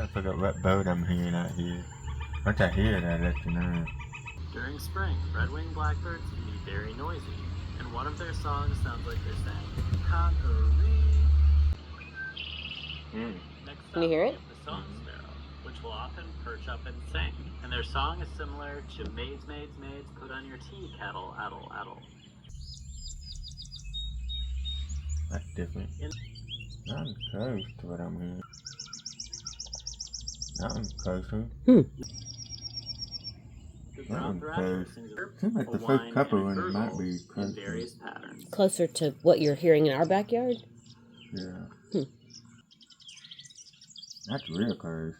trying to figure out what bird I'm hearing out here. Once I hear it, I'll let you know. During spring, red-winged blackbirds can be very noisy, and one of their songs sounds like they're saying, "Conqueree." Next Can you hear it? The song sparrow, which will often perch up and sing, and their song is similar to "Maids, maids, maids, put on your tea kettle, addle, addle." That's different. Not close to what I'm hearing. Not closer. The brown thrasher sings Seems like the first couple and it might be in closer. various patterns. Closer to what you're hearing in our backyard? Yeah. That's real close.